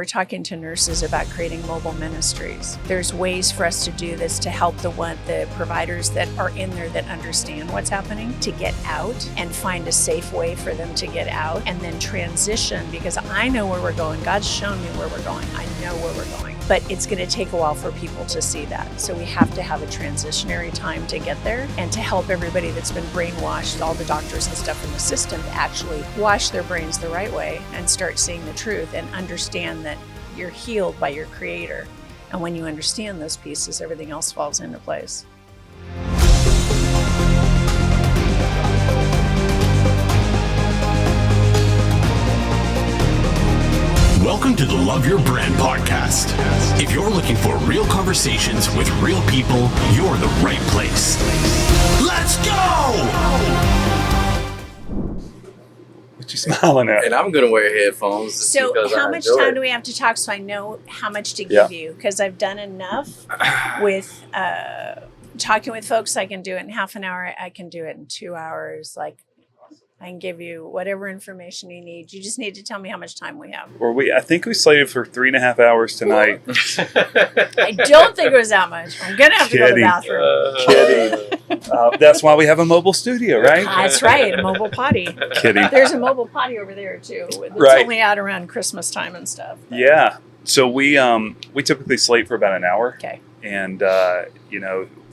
we're talking to nurses about creating mobile ministries. There's ways for us to do this to help the providers that are in there that understand what's happening to get out and find a safe way for them to get out and then transition, because I know where we're going. God's shown me where we're going. I know where we're going. But it's going to take a while for people to see that. So we have to have a transitionary time to get there and to help everybody that's been brainwashed, all the doctors and stuff in the system, to actually wash their brains the right way and start seeing the truth and understand that you're healed by your Creator. And when you understand those pieces, everything else falls into place. Welcome to the Love Your Brand podcast. If you're looking for real conversations with real people, you're the right place. Let's go! What you smiling at? And I'm going to wear headphones. So how much time do we have to talk so I know how much to give you? Because I've done enough with talking with folks. I can do it in half an hour. I can do it in 2 hours. Like, I can give you whatever information you need. You just need to tell me how much time we have. I think we slated for 3.5 hours tonight. I don't think it was that much. I'm going to have to go to the bathroom. Kidding. That's why we have a mobile studio, right? That's right, a mobile potty. Kidding. There's a mobile potty over there, too. It's only out around Christmas time and stuff. But. Yeah. So we typically slate for about an hour. Okay. And,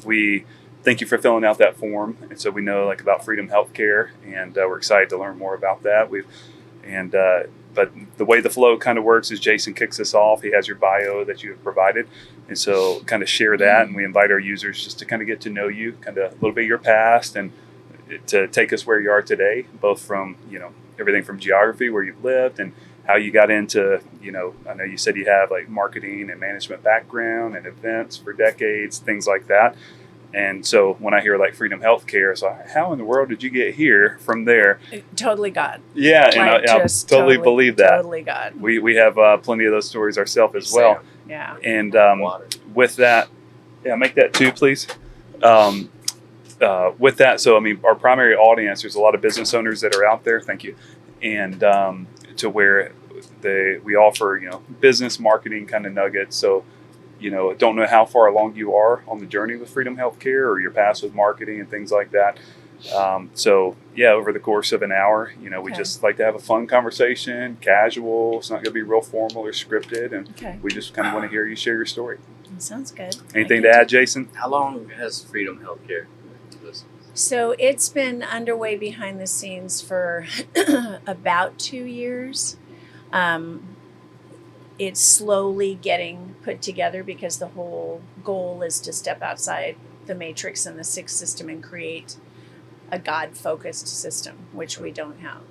we thank you for filling out that form. And so we know about Freedom Healthcare, and we're excited to learn more about that. But the way the flow kind of works is Jason kicks us off. He has your bio that you have provided. And so kind of share that. And we invite our users just to kind of get to know you, kind of a little bit of your past, and to take us where you are today, both from, everything from geography, where you've lived, and how you got into, I know you said you have marketing and management background and events for decades, things like that. And so when I hear Freedom Healthcare, so how in the world did you get here from there? Totally God. Yeah, and I totally believe that. Totally God. We have plenty of those stories ourselves as well. Yeah. And with that, make that 2, please. With that, so our primary audience, there's a lot of business owners that are out there. Thank you. And to where we offer business marketing kind of nuggets. So don't know how far along you are on the journey with Freedom Healthcare or your past with marketing and things like that. Over the course of an hour, we just like to have a fun conversation, casual. It's not going to be real formal or scripted. And we just kind of want to hear you share your story. That sounds good. Anything to add, Jason? How long has Freedom Healthcare? So it's been underway behind the scenes for about 2 years. It's slowly getting put together because the whole goal is to step outside the matrix and the sixth system and create a God-focused system, which we don't have.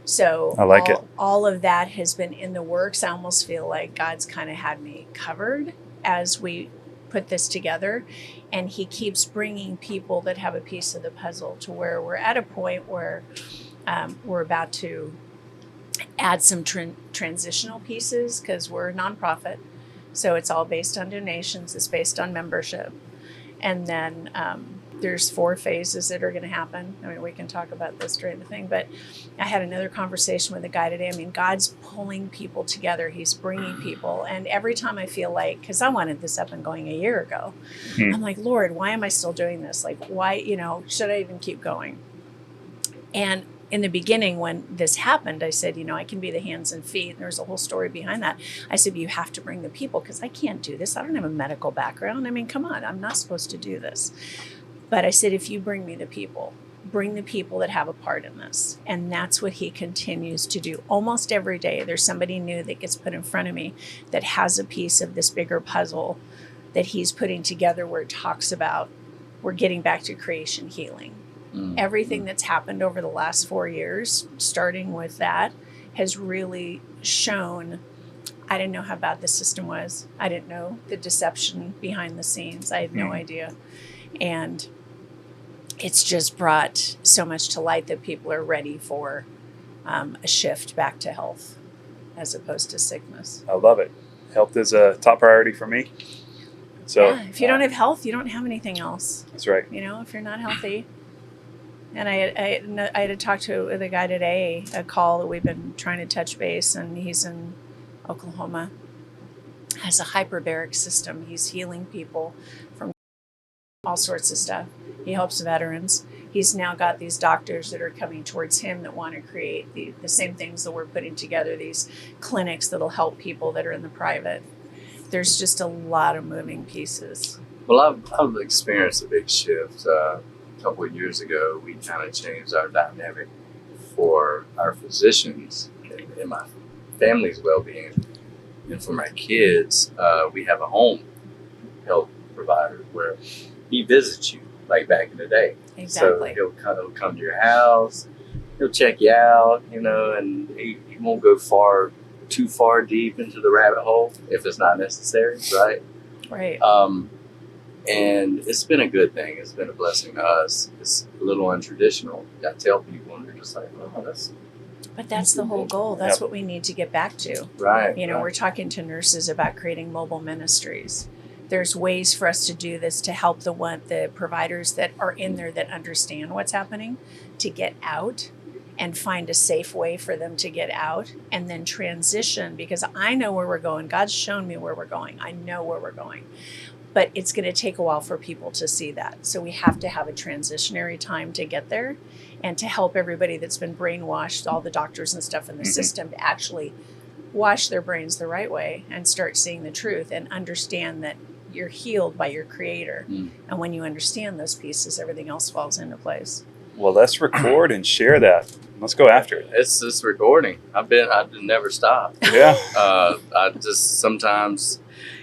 So I like it. All of that has been in the works. I almost feel like God's kind of had me covered as we put this together. And he keeps bringing people that have a piece of the puzzle to where we're at a point where we're about to add some transitional pieces, because we're a nonprofit. So it's all based on donations. It's based on membership. And then there's 4 phases that are going to happen. I mean, we can talk about this during the thing, but I had another conversation with a guy today. I mean, God's pulling people together. He's bringing people. And every time I feel because I wanted this up and going a year ago, I'm like, Lord, why am I still doing this? Why, should I even keep going? And in the beginning, when this happened, I said, I can be the hands and feet. And there's a whole story behind that. I said, but you have to bring the people, because I can't do this. I don't have a medical background. I mean, come on, I'm not supposed to do this. But I said, if you bring me the people, bring the people that have a part in this. And that's what he continues to do. Almost every day, there's somebody new that gets put in front of me that has a piece of this bigger puzzle that he's putting together, where it talks about we're getting back to creation healing. Everything that's happened over the last 4 years, starting with that, has really shown. I didn't know how bad the system was. I didn't know the deception behind the scenes. I had no idea. And it's just brought so much to light that people are ready for a shift back to health as opposed to sickness. I love it. Health is a top priority for me. So if you don't have health, you don't have anything else. That's right. If you're not healthy. And I had to talk to the guy today, a call that we've been trying to touch base, and he's in Oklahoma, has a hyperbaric system. He's healing people from all sorts of stuff. He helps veterans. He's now got these doctors that are coming towards him that want to create the same things that we're putting together, these clinics that'll help people that are in the private. There's just a lot of moving pieces. Well, I've experienced a big shift. A couple of years ago, we kind of changed our dynamic for our physicians and my family's well-being. And for my kids, we have a home health provider where he visits you, like back in the day. Exactly. So he'll come to your house, he'll check you out, and he won't go too far deep into the rabbit hole if it's not necessary, right? Right. And it's been a good thing. It's been a blessing to us. It's a little untraditional. I tell people, and they're just like, "Oh, But that's the whole goal. That's what we need to get back to. right." Right. We're talking to nurses about creating mobile ministries. There's ways for us to do this to help the providers that are in there that understand what's happening to get out and find a safe way for them to get out and then transition, because I know where we're going. God's shown me where we're going. I know where we're going. But it's going to take a while for people to see that. So we have to have a transitionary time to get there and to help everybody that's been brainwashed, all the doctors and stuff in the system, to actually wash their brains the right way and start seeing the truth and understand that you're healed by your Creator. And when you understand those pieces, everything else falls into place. Well, let's record and share that. Let's go after it. It's this recording. I never stop. Yeah. Sometimes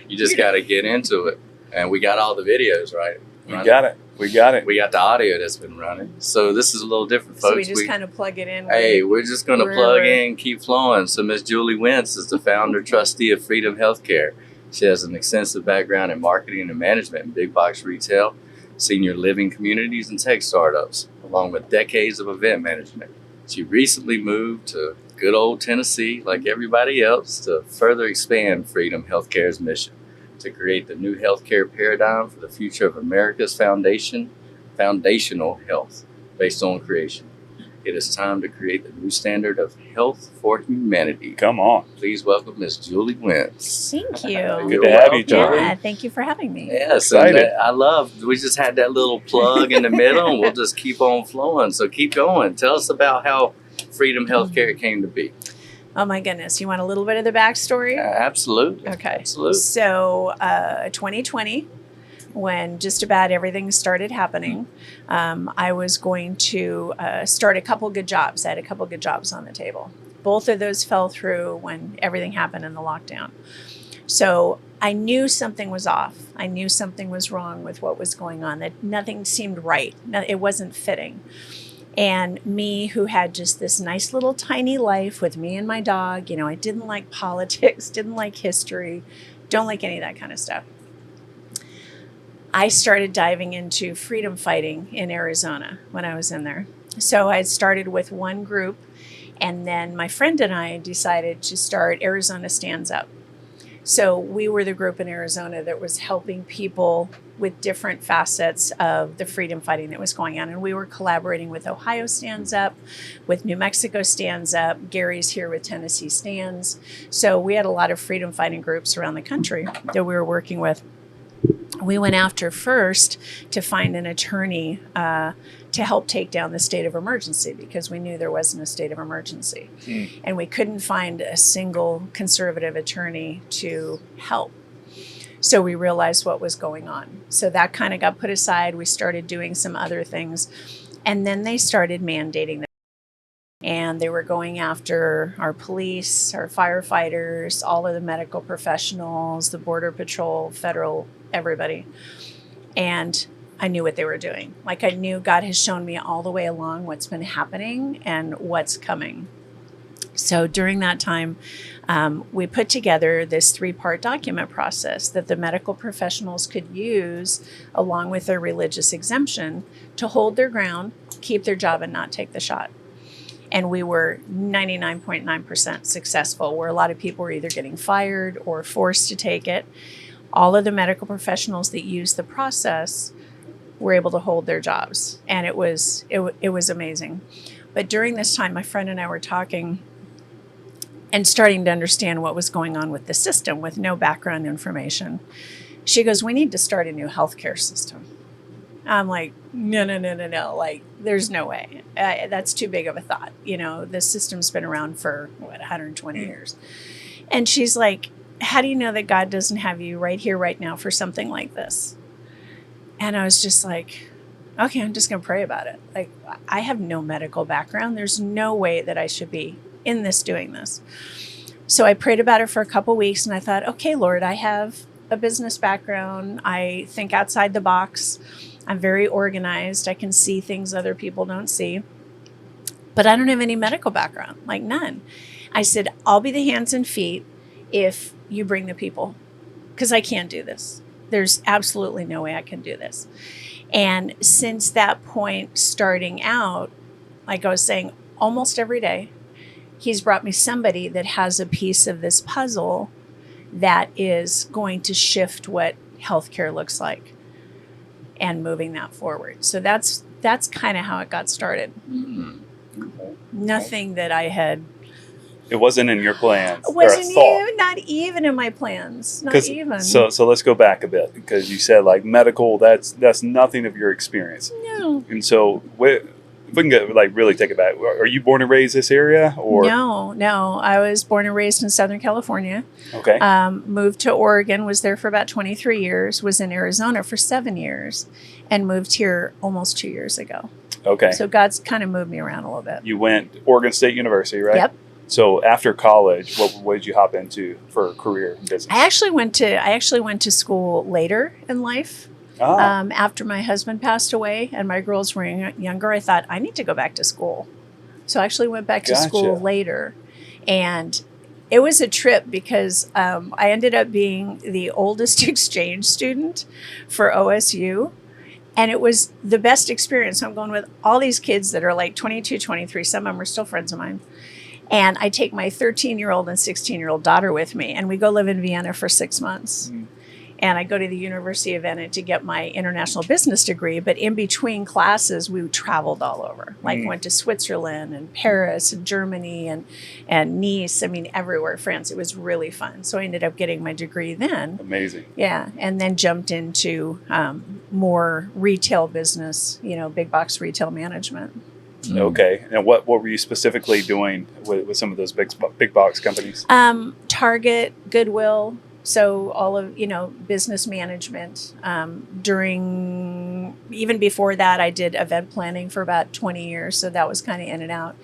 you just got to get into it. And we got all the videos, right? We got it. We got the audio that's been running. So this is a little different, folks. So we just kind of plug it in. We're just going to plug in, keep flowing. So Miss Julie Wentz is the founder, trustee of Freedom Healthcare. She has an extensive background in marketing and management in big box retail, senior living communities, and tech startups, along with decades of event management. She recently moved to good old Tennessee, like everybody else, to further expand Freedom Healthcare's mission to create the new healthcare paradigm for the future of America's foundational health based on creation. It is time to create the new standard of health for humanity. Come on. Please welcome Miss Julie Wentz. Thank you. Good to have you, Julie. Yeah, thank you for having me. Yes, Excited. we just had that little plug in the middle, and we'll just keep on flowing. So keep going. Tell us about how Freedom Healthcare came to be. Oh my goodness. You want a little bit of the backstory? Absolutely. Okay. Absolutely. So 2020, when just about everything started happening, I was going to start a couple good jobs. I had a couple good jobs on the table. Both of those fell through when everything happened in the lockdown. So I knew something was off. I knew something was wrong with what was going on, that nothing seemed right. It wasn't fitting. And me, who had just this nice little tiny life with me and my dog, I didn't like politics, didn't like history, don't like any of that kind of stuff. I started diving into freedom fighting in Arizona when I was in there. So I started with one group, and then my friend and I decided to start Arizona Stands Up. So we were the group in Arizona that was helping people with different facets of the freedom fighting that was going on. And we were collaborating with Ohio Stands Up, with New Mexico Stands Up. Gary's here with Tennessee Stands. So we had a lot of freedom fighting groups around the country that we were working with. We went after first to find an attorney to help take down the state of emergency, because we knew there wasn't a state of emergency. And we couldn't find a single conservative attorney to help. So we realized what was going on. So that kind of got put aside. We started doing some other things. And then they started mandating them. And they were going after our police, our firefighters, all of the medical professionals, the Border Patrol, federal, everybody. And I knew what they were doing. Like, I knew God has shown me all the way along what's been happening and what's coming. So during that time, we put together this 3-part document process that the medical professionals could use along with their religious exemption to hold their ground, keep their job, and not take the shot. And we were 99.9% successful, where a lot of people were either getting fired or forced to take it. All of the medical professionals that used the process were able to hold their jobs. And it was amazing. But during this time, my friend and I were talking, and starting to understand what was going on with the system with no background information. She goes, we need to start a new healthcare system. I'm like, no. Like, there's no way. That's too big of a thought. You know, the system's been around for, 120 years. And she's like, how do you know that God doesn't have you right here, right now for something like this? And I was just like, okay, I'm just going to pray about it. Like, I have no medical background. There's no way that I should be in this, doing this. So I prayed about it for a couple weeks, and I thought, okay, Lord, I have a business background. I think outside the box. I'm very organized. I can see things other people don't see. But I don't have any medical background, like none. I said, I'll be the hands and feet if you bring the people, because I can't do this. There's absolutely no way I can do this. And since that point, starting out, like I was saying, almost every day, he's brought me somebody that has a piece of this puzzle that is going to shift what healthcare looks like and moving that forward. So that's kind of how it got started. Nothing that I had. It wasn't in your plans. Wasn't even, not even in my plans. Not even. So let's go back a bit, because you said like medical. That's nothing of your experience. No. And so if we can get, like, really take it back. Are you born and raised this area, or No. I was born and raised in Southern California. Okay. Moved to Oregon. Was there for about 23 years. Was in Arizona for 7 years, and moved here almost 2 years ago. Okay. So God's kind of moved me around a little bit. You went Oregon State University, right? Yep. So after college, what did you hop into for a career in business? I actually went to school later in life. After my husband passed away and my girls were younger, I thought I need to go back to school. So I actually went back to school later. And it was a trip because I ended up being the oldest exchange student for OSU. And it was the best experience. I'm going with all these kids that are like 22, 23. Some of them are still friends of mine. And I take my 13-year-old and 16-year-old daughter with me, and we go live in Vienna for 6 months. And I go to the University of Vienna to get my international business degree. But in between classes, we traveled all over. Like went to Switzerland and Paris and Germany and Nice. I mean, everywhere, France. It was really fun. So I ended up getting my degree then. Amazing. Yeah. And then jumped into more retail business, big box retail management. Okay. And what were you specifically doing with some of those big box companies? Target, Goodwill. So all of, business management. Even before that, I did event planning for about 20 years. So that was kind of in and out.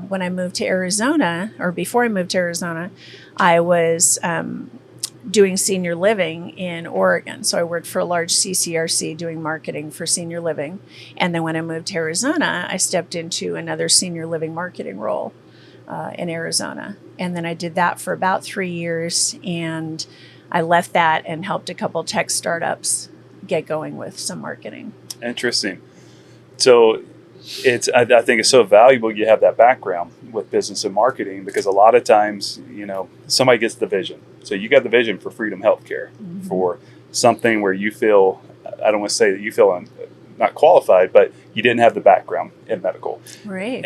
When I moved to Arizona, or before I moved to Arizona, I was doing senior living in Oregon. So I worked for a large CCRC doing marketing for senior living. And then when I moved to Arizona, I stepped into another senior living marketing role in Arizona. And then I did that for about 3 years. And I left that and helped a couple tech startups get going with some marketing. Interesting. So I think it's so valuable you have that background with business and marketing, because a lot of times, somebody gets the vision. So you got the vision for Freedom Healthcare, for something where you feel, I don't want to say that you feel not qualified, but you didn't have the background in medical. Right.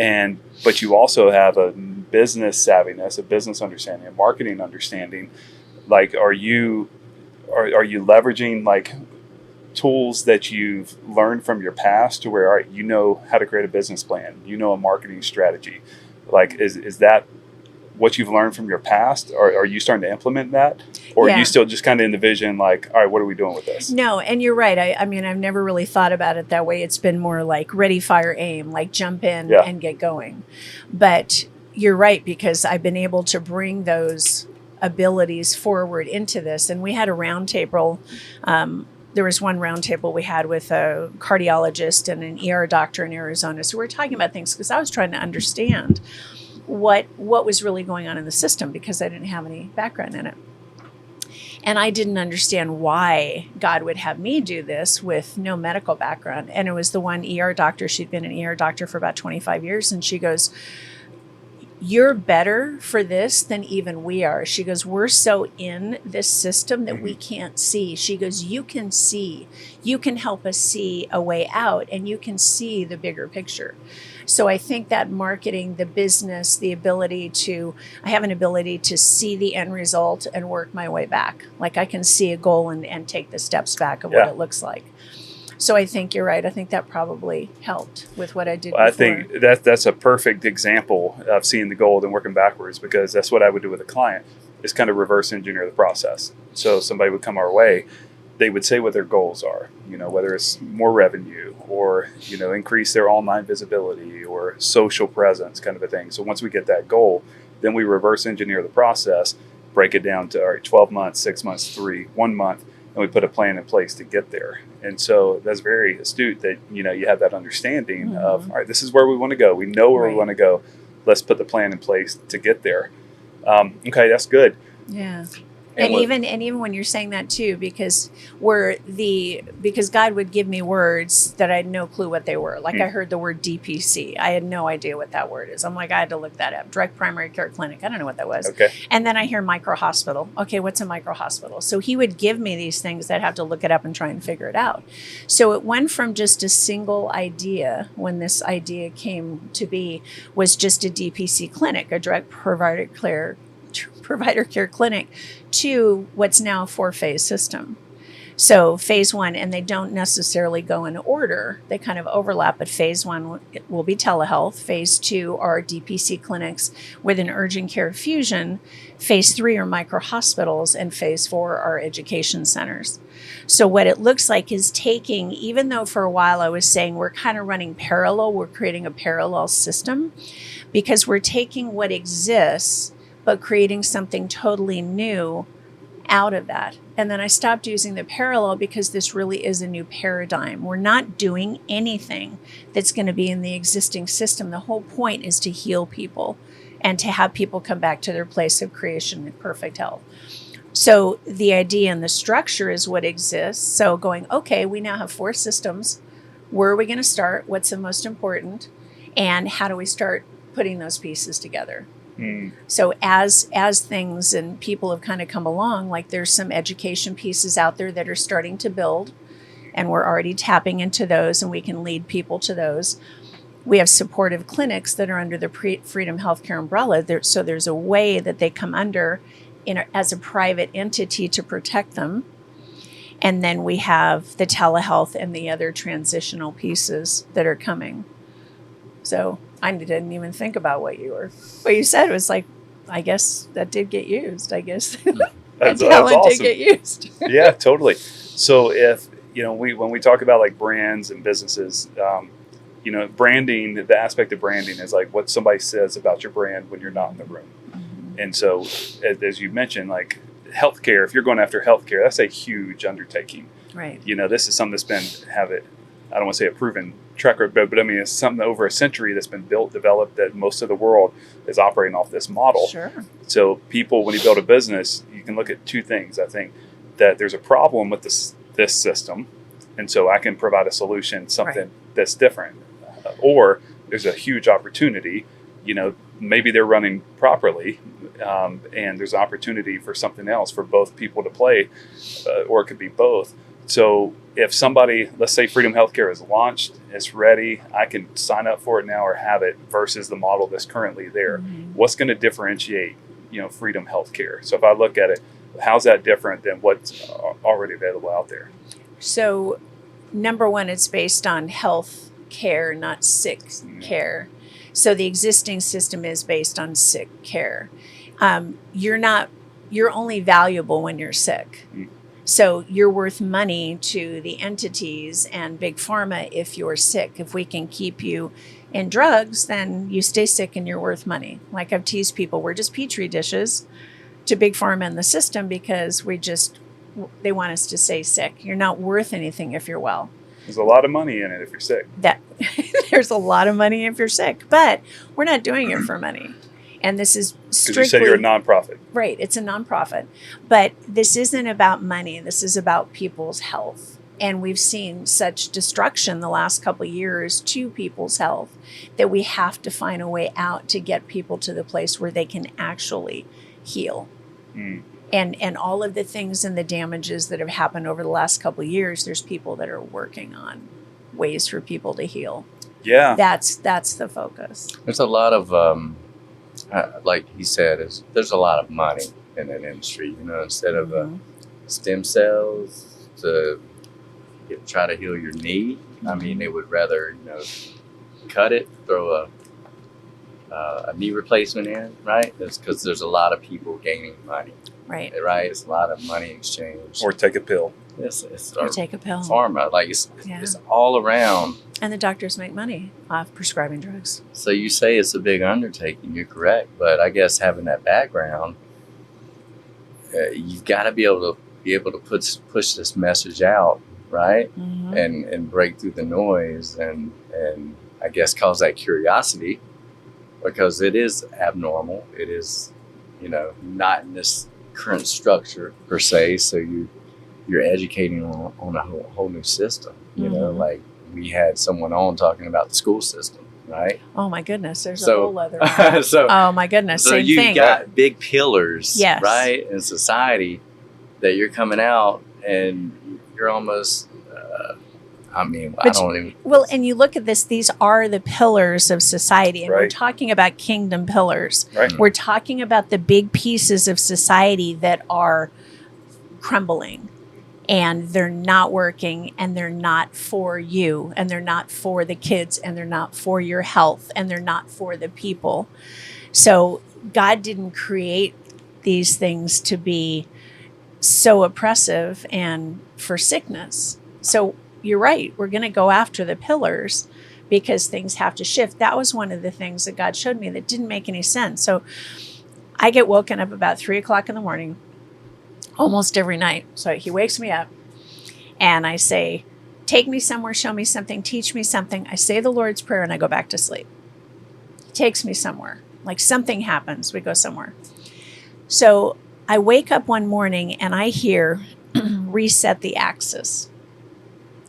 But you also have a business savviness, a business understanding, a marketing understanding. Like, are you leveraging like tools that you've learned from your past to where, all right, you know how to create a business plan, a marketing strategy? Like, is that what you've learned from your past? Or are you starting to implement that? Or are you still just kind of in the vision, like, all right, what are we doing with this? No, and you're right. I mean, I've never really thought about it that way. It's been more like ready, fire, aim, like jump in and get going. But you're right, because I've been able to bring those abilities forward into this. And we had a roundtable. There was one roundtable we had with a cardiologist and an ER doctor in Arizona. So we were talking about things because I was trying to understand what was really going on in the system, because I didn't have any background in it. And I didn't understand why God would have me do this with no medical background. And it was the one ER doctor. She'd been an ER doctor for about 25 years. And she goes, you're better for this than even we are. She goes, we're so in this system that we can't see. She goes, you can see. You can help us see a way out, and you can see the bigger picture. So I think that marketing, the business, I have an ability to see the end result and work my way back. Like I can see a goal and take the steps back of what it looks like. So I think you're right. I think that probably helped with what I did before. I think that's a perfect example of seeing the goal and working backwards, because that's what I would do with a client, is kind of reverse engineer the process. So somebody would come our way, they would say what their goals are, whether it's more revenue or, increase their online visibility or social presence kind of a thing. So once we get that goal, then we reverse engineer the process, break it down to, all right, 12 months, 6 months, 1 month, and we put a plan in place to get there. And so that's very astute that, you have that understanding of, all right, this is where we want to go. We know where we want to go. Let's put the plan in place to get there. Okay, that's good. Yeah. And even when you're saying that too, because God would give me words that I had no clue what they were. Like I heard the word DPC. I had no idea what that word is. I'm like, I had to look that up. Direct primary care clinic. I don't know what that was. Okay. And then I hear micro hospital. Okay, what's a micro hospital? So he would give me these things. I'd have to look it up and try and figure it out. So it went from just a single idea, when this idea came to be, was just a DPC clinic, a direct provider care clinic, to what's now a 4-phase system. So phase 1, and they don't necessarily go in order, they kind of overlap, but phase 1 will be telehealth. Phase 2 are DPC clinics with an urgent care fusion. Phase 3 are micro hospitals, and phase 4 are education centers. So what it looks like is taking, even though for a while I was saying we're kind of running parallel, we're creating a parallel system, because we're taking what exists but creating something totally new out of that. And then I stopped using the parallel because this really is a new paradigm. We're not doing anything that's going to be in the existing system. The whole point is to heal people and to have people come back to their place of creation and perfect health. So the idea and the structure is what exists. So going, okay, we now have 4 systems. Where are we going to start? What's the most important? And how do we start putting those pieces together? So as things and people have kind of come along, like there's some education pieces out there that are starting to build, and we're already tapping into those, and we can lead people to those. We have supportive clinics that are under the Freedom Healthcare umbrella. So there's a way that they come under as a private entity to protect them. And then we have the telehealth and the other transitional pieces that are coming. So I didn't even think about what you said. It was like, I guess that did get used. I guess that's talent awesome. did get used. Yeah, totally. So if, when we talk about like brands and businesses, branding, the aspect of branding is like what somebody says about your brand when you're not in the room. Mm-hmm. And so as you mentioned, like healthcare, if you're going after healthcare, that's a huge undertaking. Right. This is something that's I don't want to say a proven track record, but I mean, it's something over a century that's been developed, that most of the world is operating off this model. Sure. So people, when you build a business, you can look at 2 things. I think that there's a problem with this system, and so I can provide a solution, something that's different. Or there's a huge opportunity, maybe they're running properly, and there's an opportunity for something else for both people to play, or it could be both. So if somebody, let's say Freedom Healthcare is launched, it's ready, I can sign up for it now or have it, versus the model that's currently there. Mm-hmm. What's going to differentiate, Freedom Healthcare? So if I look at it, how's that different than what's already available out there? So number one, it's based on health care, not sick care. So the existing system is based on sick care. You're only valuable when you're sick. Mm. So you're worth money to the entities and big pharma if you're sick. If we can keep you in drugs, then you stay sick and you're worth money. Like I've teased people, we're just petri dishes to big pharma and the system, because they want us to stay sick. You're not worth anything if you're well. There's a lot of money in it if you're sick. There's a lot of money if you're sick, but we're not doing it for money. And this is strictly... Because you say you're a nonprofit. Right, it's a nonprofit. But this isn't about money. This is about people's health. And we've seen such destruction the last couple of years to people's health that we have to find a way out to get people to the place where they can actually heal. Mm. And all of the things and the damages that have happened over the last couple of years, there's people that are working on ways for people to heal. Yeah. That's the focus. There's a lot of, like he said, there's a lot of money in that industry. Instead of stem cells to try to heal your knee, I mean, they would rather cut it, throw a knee replacement in, right? That's because there's a lot of people gaining money, Right. It's a lot of money exchange. Or take a pill. It's Or take a pill. pharma, like it's all around. And the doctors make money off prescribing drugs. So you say it's a big undertaking. You're correct, but I guess having that background, you've got to be able to push this message out, right? Mm-hmm. And break through the noise and I guess cause that curiosity, because it is abnormal. It is, not in this current structure per se. So you're educating on a whole new system. Like we had someone on talking about the school system, right? Oh my goodness, there's a whole other. Oh my goodness, so same you've thing. got big pillars, Yes. right, in society that you're coming out and you're almost. I don't even. Well, and you look at this; these are the pillars of society, and we're Right. talking about kingdom pillars. Right. We're talking about the big pieces of society that are crumbling, and they're not working, and they're not for you, and they're not for the kids, and they're not for your health, and they're not for the people. So God didn't create these things to be so oppressive and for sickness. So you're right. We're going to go after the pillars because things have to shift. That was one of the things that God showed me that didn't make any sense. So I get woken up about 3:00 in the morning almost every night. So he wakes me up and I say, take me somewhere, show me something, teach me something. I say the Lord's Prayer and I go back to sleep. He takes me somewhere. Like something happens. We go somewhere. So I wake up one morning and I hear reset the axis.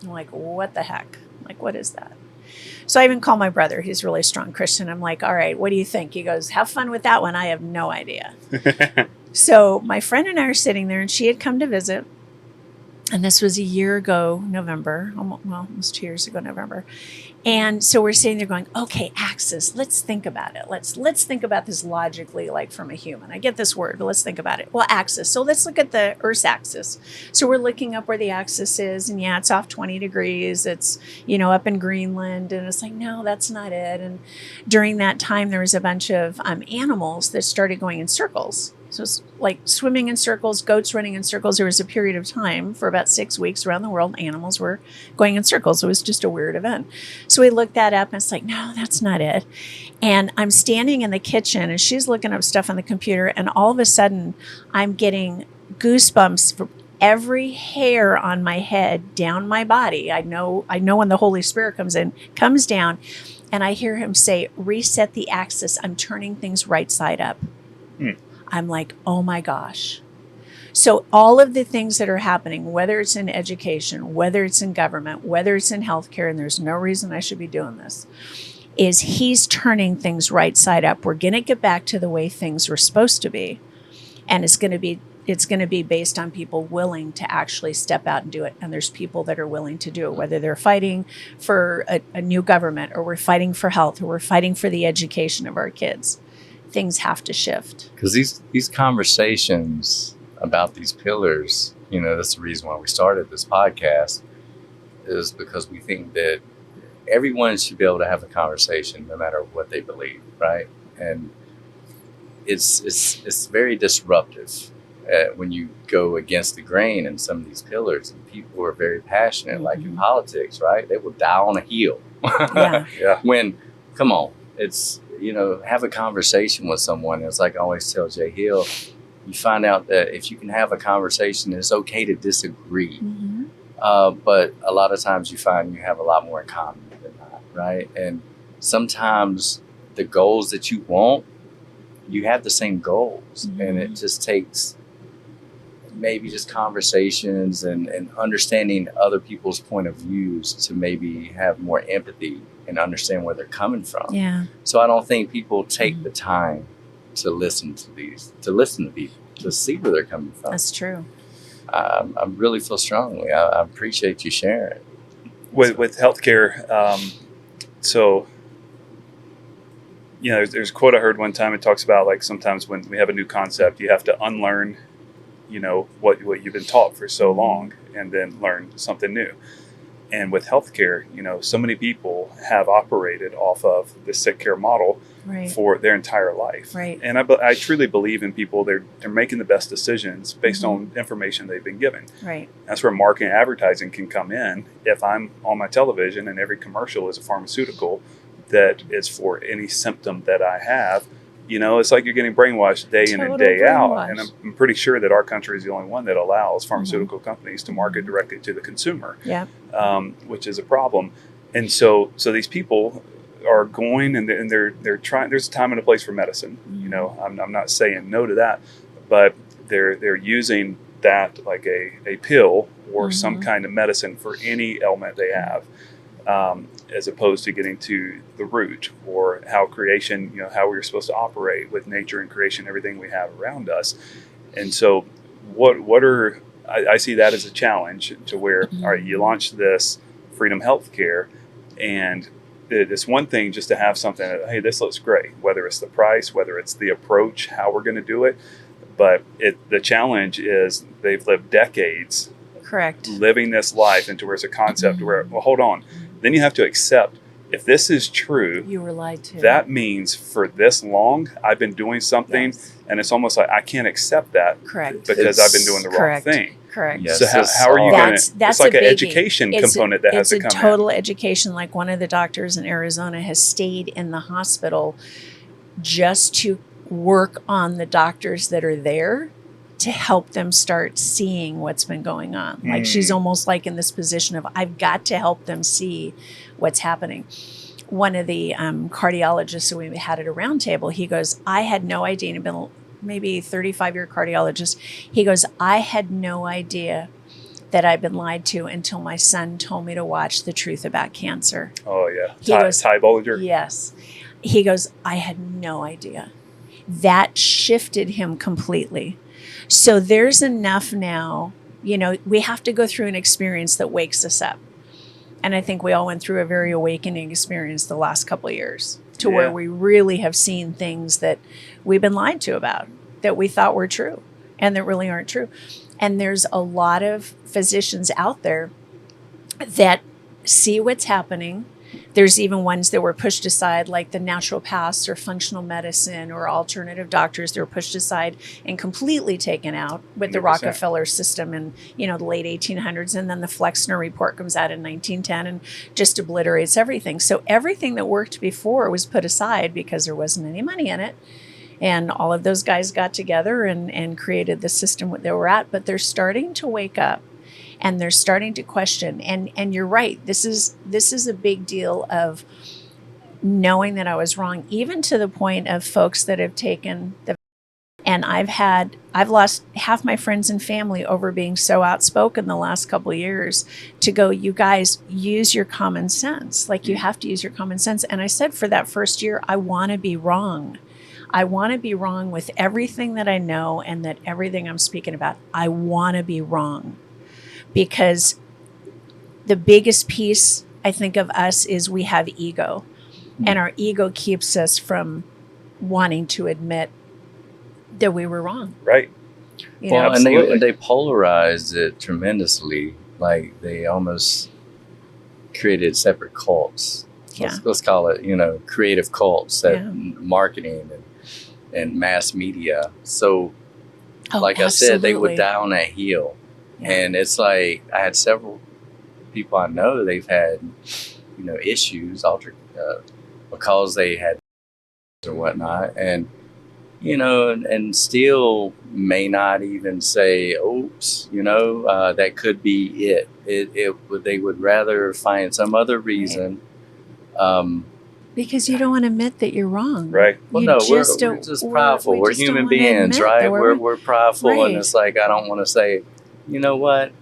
I'm like, what the heck? Like, what is that? So I even call my brother. He's a really strong Christian. I'm like, all right, what do you think? He goes, have fun with that one. I have no idea. So my friend and I are sitting there and she had come to visit. And this was a year ago, November, almost 2 years ago, November. And so we're sitting there going, okay, axis, let's think about it. Let's think about this logically, like from a human. I get this word, but let's think about it. Well, axis. So let's look at the Earth's axis. So we're looking up where the axis is, and yeah, it's off 20 degrees. It's, up in Greenland. And it's like, no, that's not it. And during that time, there was a bunch of animals that started going in circles. So it's like swimming in circles, goats running in circles. There was a period of time for about 6 weeks around the world, animals were going in circles. It was just a weird event. So we looked that up and it's like, no, that's not it. And I'm standing in the kitchen and she's looking up stuff on the computer. And all of a sudden I'm getting goosebumps from every hair on my head down my body. I know when the Holy Spirit comes down, and I hear him say, reset the axis. I'm turning things right side up. I'm like, oh my gosh. So all of the things that are happening, whether it's in education, whether it's in government, whether it's in healthcare, and there's no reason I should be doing this, is he's turning things right side up. We're going to get back to the way things were supposed to be. And it's going to be based on people willing to actually step out and do it. And there's people that are willing to do it, whether they're fighting for a new government, or we're fighting for health, or we're fighting for the education of our kids. Things have to shift. Because these conversations about these pillars, that's the reason why we started this podcast, is because we think that everyone should be able to have a conversation no matter what they believe, right? And it's very disruptive when you go against the grain in some of these pillars, and people are very passionate, like in politics, right? They will die on a hill. Yeah. Yeah. Come on, it's, have a conversation with someone. It's like I always tell Jay Hill, you find out that if you can have a conversation, it's okay to disagree. Mm-hmm. But a lot of times you find you have a lot more in common than not, right? And sometimes the goals that you want, you have the same goals. Mm-hmm. And it just takes maybe just conversations and understanding other people's point of views to maybe have more empathy and understand where they're coming from. Yeah. So I don't think people take the time to listen to people, to see where they're coming from. That's true. I really feel strongly. I appreciate you sharing. With healthcare, so, there's a quote I heard one time. It talks about like sometimes when we have a new concept, you have to unlearn, what you've been taught for so long, and then learn something new. And with healthcare, so many people have operated off of the sick care model Right. for their entire life. Right. And I truly believe in people. They're making the best decisions based Mm-hmm. on information they've been given. Right. That's where marketing and advertising can come in. If I'm on my television and every commercial is a pharmaceutical that is for any symptom that I have, it's like you're getting brainwashed day in and Total day out. brainwash. And I'm pretty sure that our country is the only one that allows pharmaceutical companies to market directly to the consumer, Yeah. which is a problem. And so these people are going and they're trying. There's a time and a place for medicine. I'm not saying no to that, but they're using that like a pill or some kind of medicine for any ailment they have, as opposed to getting to the root or how creation, how we're supposed to operate with nature and creation, everything we have around us. And so I see that as a challenge to where, all right, you launch this Freedom Healthcare, and it's one thing just to have something that, hey, this looks great, whether it's the price, whether it's the approach, how we're going to do it. But the challenge is they've lived decades Correct. living this life into where it's a concept where, well, hold on. Then you have to accept, if this is true, You were lied to. that means for this long, I've been doing something, Yes. and it's almost like I can't accept that Correct. because I've been doing the wrong Correct. thing. Correct. Yes. So how are you going to, That's it's like a an biggie. education It's component that has to come It's a total education. Like one of the doctors in Arizona has stayed in the hospital just to work on the doctors that are there to help them start seeing what's been going on. Like she's almost like in this position of, I've got to help them see what's happening. One of the cardiologists that we had at a round table, he goes, I had no idea. He'd been maybe 35-year cardiologist. He goes, I had no idea that I'd been lied to until my son told me to watch The Truth About Cancer. in. Oh, yeah. He goes, Ty Bollinger. Yes. He goes, I had no idea. That shifted him completely. So there's enough now, we have to go through an experience that wakes us up. And I think we all went through a very awakening experience the last couple of years to where we really have seen things that we've been lied to about, that we thought were true and that really aren't true. And there's a lot of physicians out there that see what's happening. There's even ones that were pushed aside, like the naturopaths or functional medicine or alternative doctors. They were pushed aside and completely taken out with the 100%. Rockefeller system in the late 1800s. And then the Flexner report comes out in 1910 and just obliterates everything. So everything that worked before was put aside because there wasn't any money in it. And all of those guys got together and created the system that we're at. But they're starting to wake up. And they're starting to question. And you're right. This is a big deal of knowing that I was wrong, even to the point of folks that have taken the. And I've lost half my friends and family over being so outspoken the last couple of years to go, you guys, use your common sense. Like you have to use your common sense. And I said for that first year, I want to be wrong. I want to be wrong with everything that I know and that everything I'm speaking about. I want to be wrong. Because the biggest piece, I think, of us is we have ego. And our ego keeps us from wanting to admit that we were wrong. Right. Well, Absolutely. and they polarized it tremendously. Like they almost created separate cults. Yeah. Let's call it, creative cults that Yeah. marketing and mass media. So, Oh, like I said, they would absolutely. die on that hill. Yeah. And it's like I had several people I know, they've had, issues because they had or whatnot. And, and still may not even say, oops, that could be it. They would rather find some other reason. Because you don't want to admit that you're wrong. Right. Well, You no, we're just don't- just prideful. We're just don't human wanna beings, admit right? that We're prideful, Right. and it's like I don't want to say, you know what?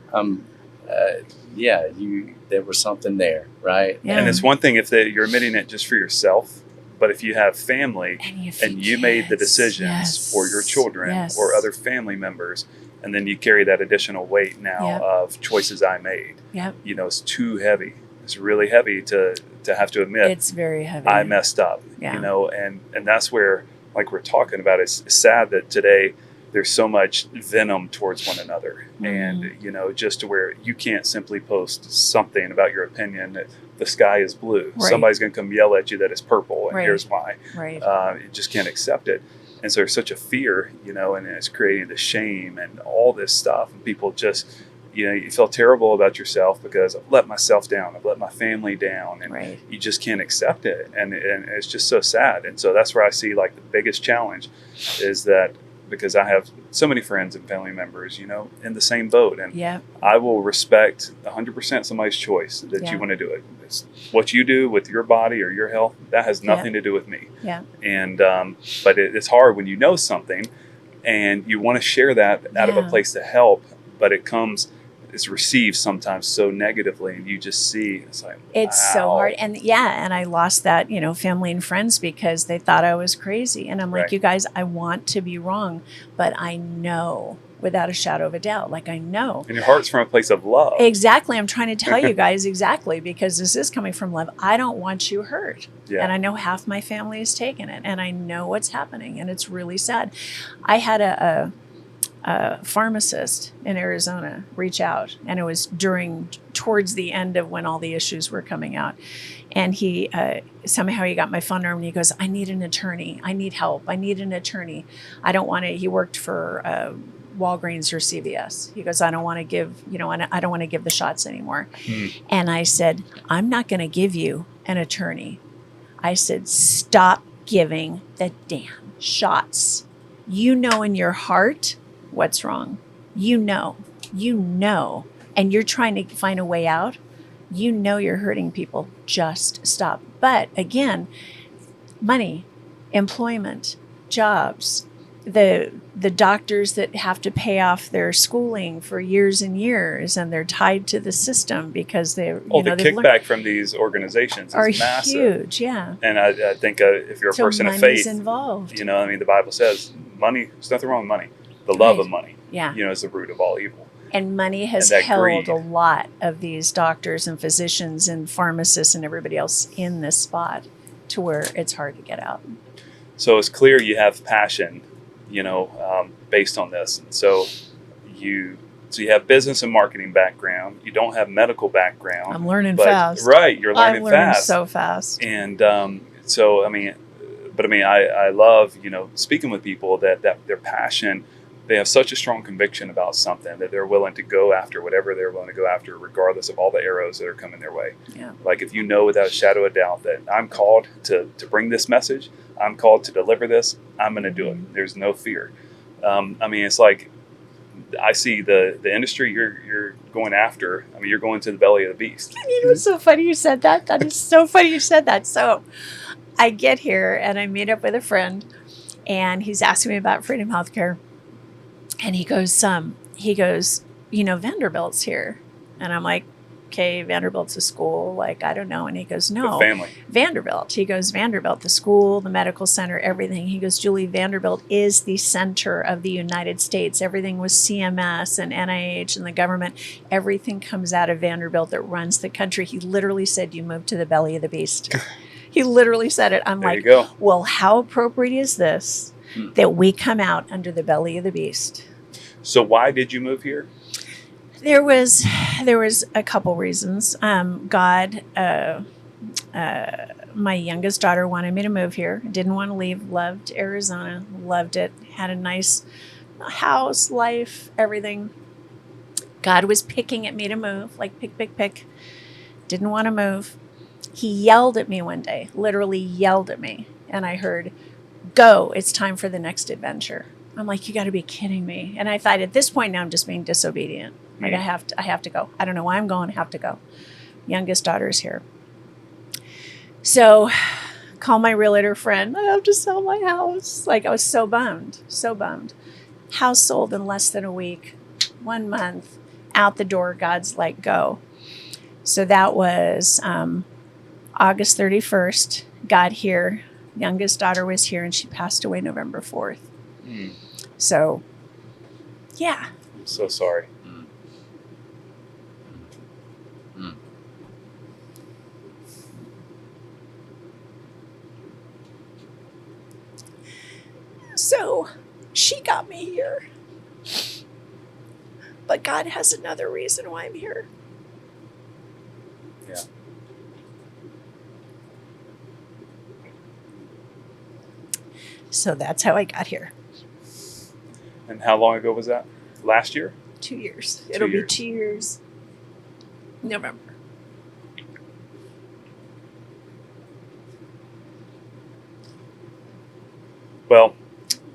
There was something there, right? Yeah. And it's one thing if you're admitting it just for yourself, but if you have family and you made the decisions for your children or other family members, and then you carry that additional weight now Yep. of choices I made, Yep. it's too heavy. It's really heavy to to have to admit It's very heavy. I messed up, Yeah. you know, and that's where, like we're talking about, it's sad that today there's so much venom towards one another. And, you know, just to where you can't simply post something about your opinion that the sky is blue. Right. Somebody's going to come yell at you that it's purple, and Right. here's why. Right. You just can't accept it. And so there's such a fear, you know, and it's creating the shame and all this stuff. And people just, you know, you feel terrible about yourself because I've let myself down, I've let my family down, and Right. you just can't accept it. And it's just so sad. And so that's where I see like the biggest challenge is that, because I have so many friends and family members, you know, in the same boat. And Yeah. I will respect 100% somebody's choice that Yeah. you want to do it. It's what you do with your body or your health, that has nothing to do with me. Yeah. And but it's hard when you know something and you want to share that out of a Yeah. place to help, but it's received sometimes so negatively, and you just see it's like, It's so wow. hard. And and I lost that, you know, family and friends because they thought I was crazy. And I'm like, Right. you guys, I want to be wrong, but I know without a shadow of a doubt, like I know. And your heart's from a place of love. Exactly. I'm trying to tell you guys exactly, because this is coming from love. I don't want you hurt. Yeah. And I know half my family has taken it, and I know what's happening, and it's really sad. I had a pharmacist in Arizona reach out, and it was towards the end of when all the issues were coming out. And he somehow he got my phone number, and he goes, I need an attorney. I need help. I need an attorney. I don't want to, he worked for Walgreens or CVS. He goes, I don't want to give, you know, I don't want to give the shots anymore. And I said, I'm not going to give you an attorney. I said, stop giving the damn shots. You know in your heart what's wrong. You know, and you're trying to find a way out. You know you're hurting people. Just stop. But again, money, employment, jobs, the doctors that have to pay off their schooling for years and years, and they're tied to the system because they're, the kickback from these organizations are is massive. huge. Yeah. And I think if you're a So person of money's faith, involved. you know, I mean, the Bible says money, there's nothing wrong with money. The love Right. of money, Yeah. you know, is the root of all evil. And money has And that held greed. a lot of these doctors and physicians and pharmacists and everybody else in this spot to where it's hard to get out. So it's clear you have passion, you know, based on this. And so you have business and marketing background. You don't have medical background. I'm learning but, fast. Right, you're learning I'm learning fast. so fast. And so, I mean, I love, you know, speaking with people that their passion, they have such a strong conviction about something that they're willing to go after whatever they're willing to go after, regardless of all the arrows that are coming their way. Yeah. Like if you know without a shadow of doubt that I'm called to bring this message, I'm called to deliver this, I'm going to do it. There's no fear. I mean, it's like I see the industry you're going after. I mean, you're going to the belly of the beast. You know, it's so funny you said that. That is so funny you said that. So I get here and I meet up with a friend, and he's asking me about Freedom Healthcare. And he goes, you know, Vanderbilt's here. And I'm like, okay, Vanderbilt's a school. Like, I don't know. And he goes, no, The family. Vanderbilt. He goes, Vanderbilt, the school, the medical center, everything. He goes, Julie, Vanderbilt is the center of the United States. Everything was CMS and NIH and the government. Everything comes out of Vanderbilt that runs the country. He literally said, you moved to the belly of the beast. He literally said it. I'm There like, you go. well, how appropriate is this that we come out under the belly of the beast? So why did you move here? There was a couple reasons. God, my youngest daughter wanted me to move here. Didn't want to leave. Loved Arizona. Loved it. Had a nice house, life, everything. God was picking at me to move. Like pick. Didn't want to move. He yelled at me one day. Literally yelled at me. And I heard, go. It's time for the next adventure. I'm like, you got to be kidding me. And I thought at this point now I'm just being disobedient. Like I have to go. I don't know why I'm going. I have to go. Youngest daughter's here. So call my realtor friend. I have to sell my house. Like I was so bummed. House sold in less than a week. 1 month. Out the door. God's like, go. So that was August 31st. Got here. Youngest daughter was here, and she passed away November 4th. So, yeah. I'm so sorry. got me here. But God has another reason why I'm here. Yeah. So that's how I got here. And how long ago was that? Last year? 2 years. 2 It'll years. be 2 years. November. Well,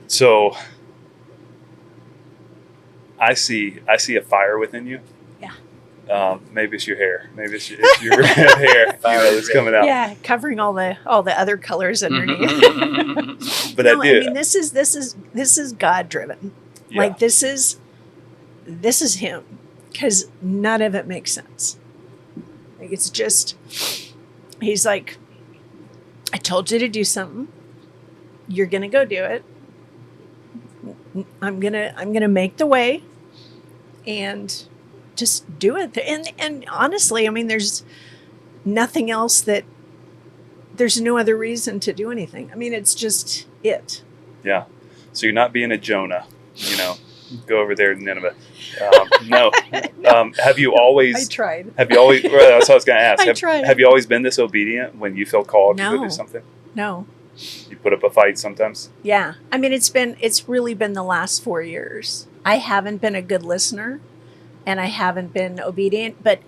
so I see a fire within you. Yeah. Maybe it's your hair. Maybe it's your red hair. That's coming out. Yeah, covering all the other colors underneath. But No, I do. I mean, this is God driven. Yeah. Like this is him, because none of it makes sense. Like it's just, he's like, I told you to do something. You're gonna go do it. I'm gonna make the way, and just do it. And honestly, I mean, there's nothing else there's no other reason to do anything. I mean, it's just it. Yeah. So you're not being a Jonah, go over there to Nineveh. No. Have you always? I tried. Have you always? Well, that's what I was going to ask. I tried. Have you always been this obedient when you feel called to go No. do something? No. You put up a fight sometimes. Yeah. I mean, it's really been the last 4 years. I haven't been a good listener, and I haven't been obedient, but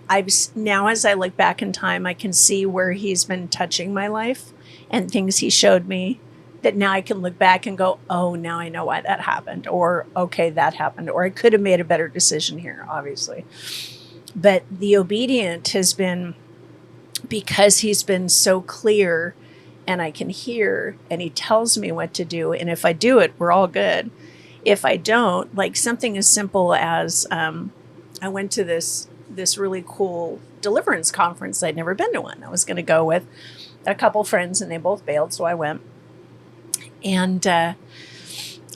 now as I look back in time, I can see where he's been touching my life and things he showed me that now I can look back and go, oh, now I know why that happened, or okay, that happened, or I could have made a better decision here, obviously. But the obedient has been because he's been so clear and I can hear, and he tells me what to do. And if I do it, we're all good. If I don't, like something as simple as, I went to this really cool deliverance conference. I'd never been to one. I was going to go with a couple friends, and they both bailed, so I went. And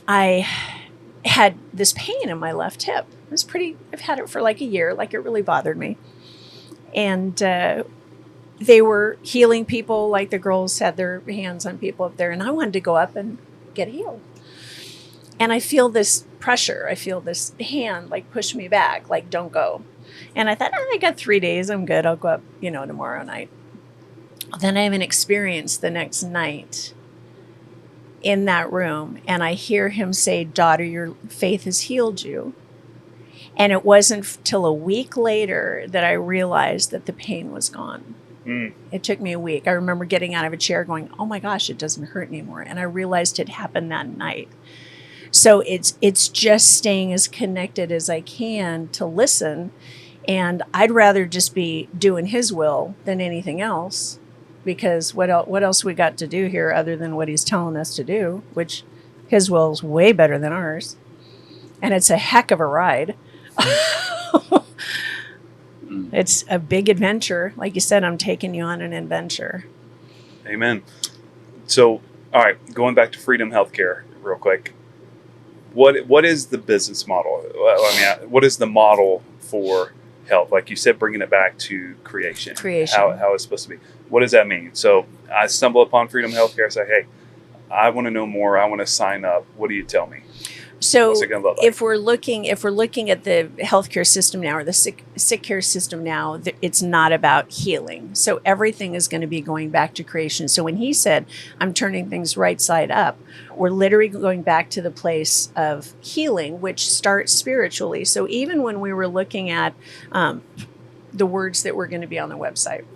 I had this pain in my left hip. It was I've had it for like a year, like it really bothered me. And they were healing people, like the girls had their hands on people up there, and I wanted to go up and get healed. And I feel this pressure. I feel this hand like push me back, like don't go. And I thought, I got 3 days. I'm good. I'll go up, tomorrow night. Then I have an experience the next night in that room. And I hear him say, daughter, your faith has healed you. And it wasn't till a week later that I realized that the pain was gone. It took me a week. I remember getting out of a chair going, oh my gosh, it doesn't hurt anymore. And I realized it happened that night. So it's just staying as connected as I can to listen. And I'd rather just be doing his will than anything else, because what else we got to do here other than what he's telling us to do, which his will is way better than ours. And it's a heck of a ride. It's a big adventure. Like you said, I'm taking you on an adventure. Amen. So, all right, going back to Freedom Healthcare real quick. What is the business model? I mean, what is the model for health? Like you said, bringing it back to creation. How it's supposed to be. What does that mean? So I stumble upon Freedom Healthcare. I say, hey, I want to know more. I want to sign up. What do you tell me? So What's it gonna look like? if we're looking at the healthcare system now, or the sick care system now, it's not about healing. So everything is going to be going back to creation. So when he said, I'm turning things right side up, we're literally going back to the place of healing, which starts spiritually. So even when we were looking at the words that were going to be on the website,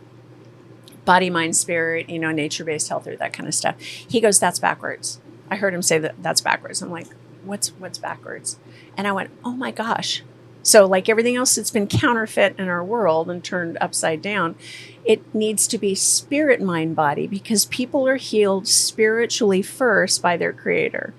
body, mind, spirit, nature-based health, or that kind of stuff, he goes, that's backwards. I heard him say that's backwards. I'm like, what's backwards? And I went, oh my gosh. So like everything else that's been counterfeit in our world and turned upside down, it needs to be spirit, mind, body, because people are healed spiritually first by their creator.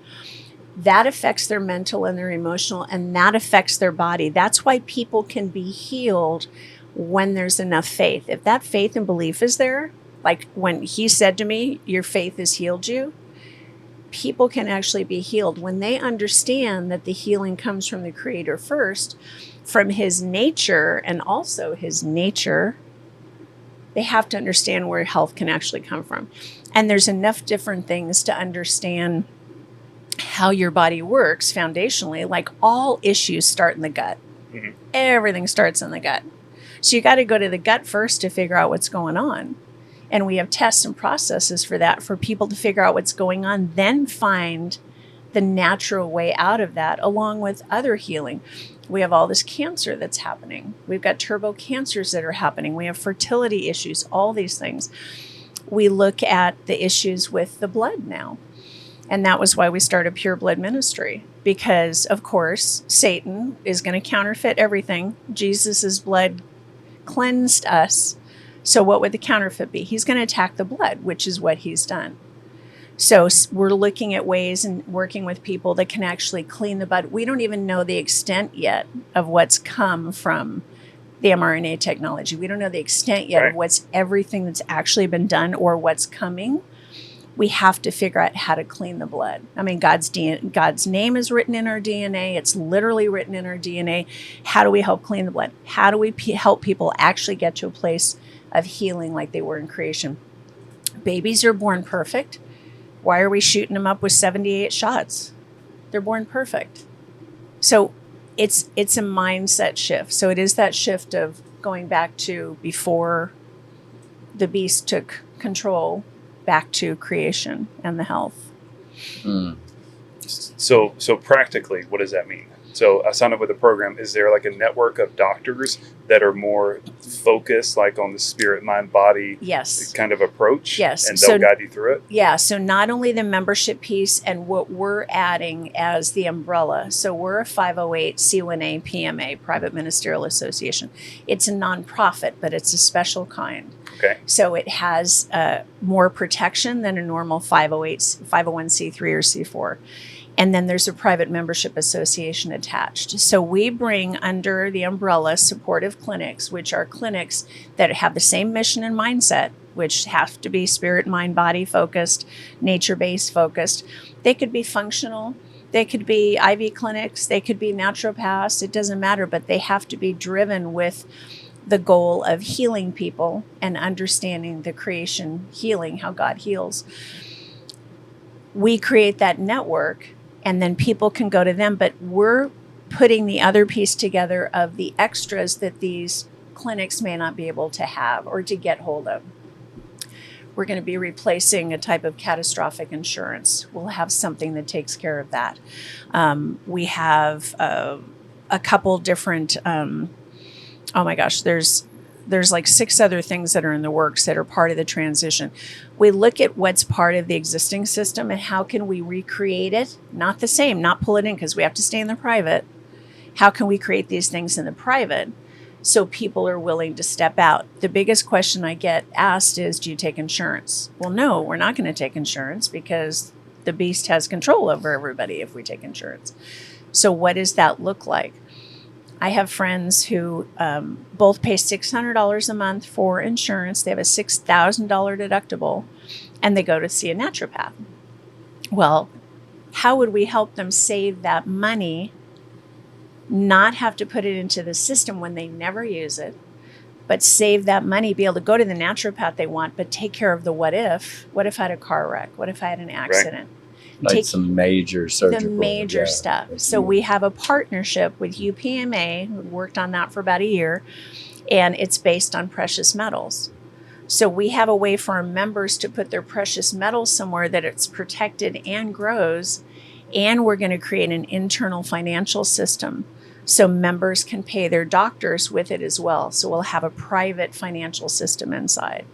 That affects their mental and their emotional, and that affects their body. That's why people can be healed when there's enough faith. If that faith and belief is there, like when he said to me, your faith has healed you, people can actually be healed when they understand that the healing comes from the creator first, from his nature, and also his nature. They have to understand where health can actually come from. And there's enough different things to understand how your body works foundationally, like all issues start in the gut. Mhm. Everything starts in the gut. So you got to go to the gut first to figure out what's going on. And we have tests and processes for that, for people to figure out what's going on, then find the natural way out of that, along with other healing. We have all this cancer that's happening. We've got turbo cancers that are happening. We have fertility issues, all these things. We look at the issues with the blood now. And that was why we started Pure Blood Ministry, because, of course, Satan is going to counterfeit everything. Jesus's blood cleansed us. So what would the counterfeit be? He's going to attack the blood, which is what he's done. So we're looking at ways and working with people that can actually clean the blood. We don't even know the extent yet of what's come from the mRNA technology. We don't know the extent yet of what's everything that's actually been done or what's coming. We have to figure out how to clean the blood. I mean, God's name is written in our DNA. It's literally written in our DNA. How do we help clean the blood? How do we help people actually get to a place of healing like they were in creation? Babies are born perfect. Why are we shooting them up with 78 shots? They're born perfect. So it's a mindset shift. So it is that shift of going back to before the beast took control, back to creation and the health. Mm. So practically, what does that mean? So I signed up with a program. Is there like a network of doctors that are more focused, like on the spirit, mind, body Yes. kind of approach? Yes. And they'll guide you through it? Yeah. So not only the membership piece and what we're adding as the umbrella. So we're a 508c1a PMA, Private Ministerial Association. It's a nonprofit, but it's a special kind. Okay. So it has more protection than a normal 501c3 or C4. And then there's a private membership association attached. So we bring under the umbrella supportive clinics, which are clinics that have the same mission and mindset, which have to be spirit, mind, body focused, nature-based focused. They could be functional. They could be IV clinics. They could be naturopaths. It doesn't matter, but they have to be driven with the goal of healing people and understanding the creation healing, how God heals. We create that network, and then people can go to them, but we're putting the other piece together of the extras that these clinics may not be able to have or to get hold of. We're going to be replacing a type of catastrophic insurance. We'll have something that takes care of that. We have a couple different, oh my gosh, there's like 6 other things that are in the works that are part of the transition. We look at what's part of the existing system and how can we recreate it, not the same, not pull it in because we have to stay in the private. How can we create these things in the private so people are willing to step out? The biggest question I get asked is, do you take insurance? Well, no, we're not going to take insurance because the beast has control over everybody if we take insurance. So what does that look like? I have friends who both pay $600 a month for insurance. They have a $6,000 deductible, and they go to see a naturopath. Well, how would we help them save that money, not have to put it into the system when they never use it, but save that money, be able to go to the naturopath they want, but take care of the what if. What if I had a car wreck? What if I had an accident? Like some major surgical. The major stuff. So we have a partnership with UPMA. We worked on that for about a year, and it's based on precious metals. So we have a way for our members to put their precious metals somewhere that it's protected and grows, and we're going to create an internal financial system so members can pay their doctors with it as well. So we'll have a private financial system inside.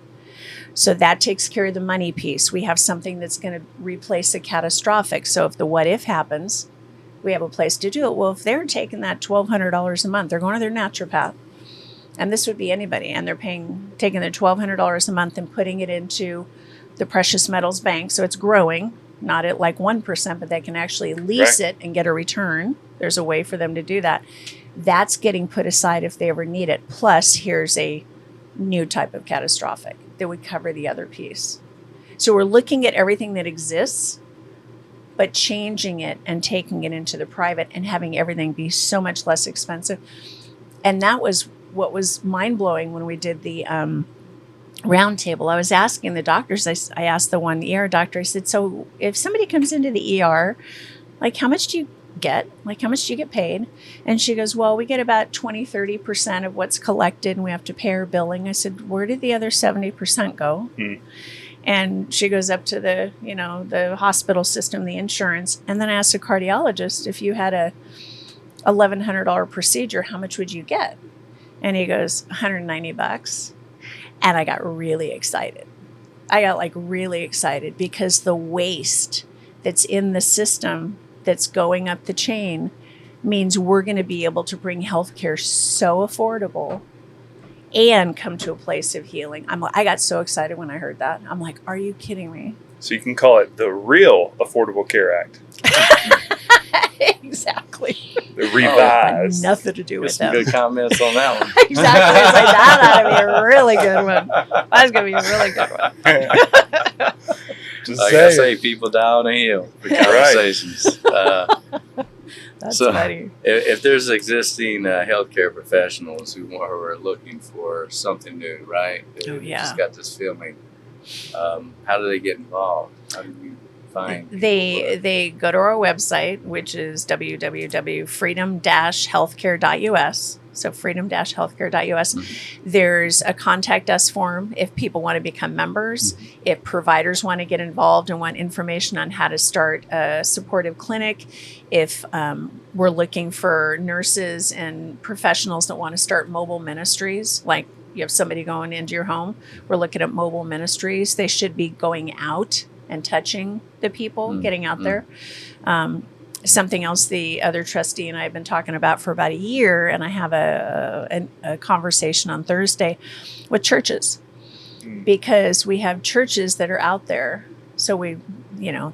So that takes care of the money piece. We have something that's going to replace a catastrophic. So if the what if happens, we have a place to do it. Well, if they're taking that $1,200 a month, they're going to their naturopath. And this would be anybody. And they're taking their $1,200 a month and putting it into the precious metals bank. So it's growing, not at like 1%, but they can actually lease it and get a return. There's a way for them to do that. That's getting put aside if they ever need it. Plus, here's a new type of catastrophic that would cover the other piece. So we're looking at everything that exists, but changing it and taking it into the private and having everything be so much less expensive. And that was what was mind-blowing when we did the roundtable. I was asking the doctors, I asked the one ER doctor, I said, so if somebody comes into the ER Like, how much do you get? Like, how much do you get paid? And she goes, well, we get about 20-30% of what's collected, and we have to pay our billing. I said, where did the other 70% go? And she goes up to the, the hospital system, the insurance. And then I asked a cardiologist, if you had a $1,100 procedure, how much would you get? And he goes, $190. And I got really excited. I got really excited because the waste that's in the system that's going up the chain means we're going to be able to bring healthcare so affordable and come to a place of healing. I got so excited when I heard that. I'm like, are you kidding me? So you can call it the real Affordable Care Act. Exactly. The revised. Nothing to do with Some them. good comments on that one. Exactly. It's like, that ought to be a really good one. That's going to be a really good one. Just Like I say, people die on a hill for conversations. That's So, funny. If there's existing healthcare professionals who are looking for something new, right? Oh, They yeah. just got this feeling. How do they get involved? How do you find people? They go to our website, which is www.freedom-healthcare.us. So freedom-healthcare.us. There's a contact us form if people want to become members, if providers want to get involved and want information on how to start a supportive clinic, if we're looking for nurses and professionals that want to start mobile ministries, like you have somebody going into your home, we're looking at mobile ministries. They should be going out and touching the people, getting out there. Something else the other trustee and I have been talking about for about a year, and I have a conversation on Thursday with churches, because we have churches that are out there. So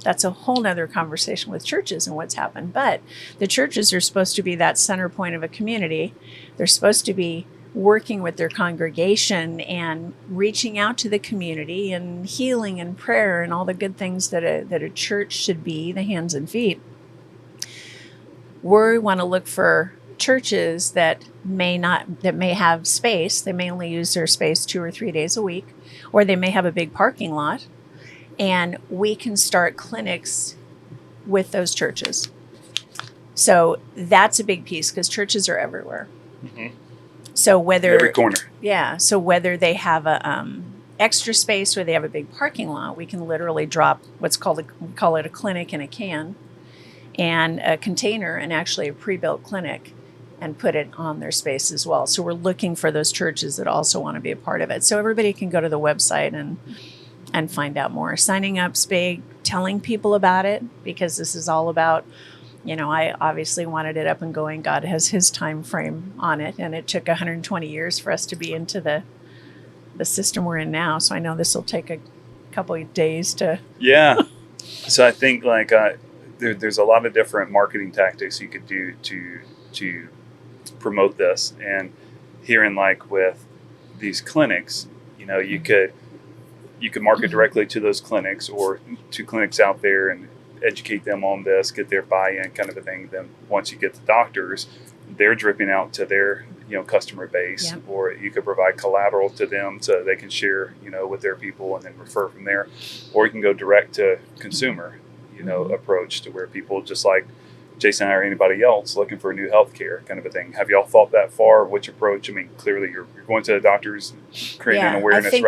that's a whole nother conversation with churches and what's happened. But the churches are supposed to be that center point of a community. They're supposed to be working with their congregation and reaching out to the community and healing and prayer and all the good things that a church should be, the hands and feet. We want to look for churches that may have space. They may only use their space 2 or 3 days a week, or they may have a big parking lot, and we can start clinics with those churches. So that's a big piece, because churches are everywhere. So Every corner. So whether they have a extra space or they have a big parking lot, we can literally drop we call it a clinic in a can, and a container, and actually a pre-built clinic, and put it on their space as well. So we're looking for those churches that also want to be a part of it. So everybody can go to the website and find out more. Signing up's big, telling people about it, because this is all about, I obviously wanted it up and going. God has his time frame on it, and it took 120 years for us to be into the system we're in now. So I know this will take a couple of days to... Yeah. So I think there's a lot of different marketing tactics you could do to promote this. And hearing with these clinics, you could market directly to those clinics or to clinics out there and educate them on this, get their buy-in, kind of a thing. Then once you get the doctors, they're dripping out to their customer base. Yep. Or you could provide collateral to them so they can share with their people and then refer from there. Or you can go direct to consumer approach, to where people just like Jason or anybody else looking for new healthcare, kind of a thing. Have y'all thought that far? Which approach? I mean, clearly you're going to the doctors, creating an awareness right now. I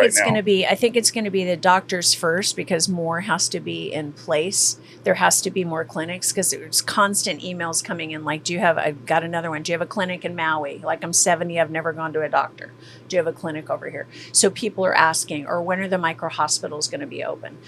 think it's going to be the doctors first, because more has to be in place. There has to be more clinics, because there's constant emails coming in. Like, I've got another one. Do you have a clinic in Maui? Like, I'm 70, I've never gone to a doctor. Do you have a clinic over here? So people are asking, or when are the micro hospitals going to be open?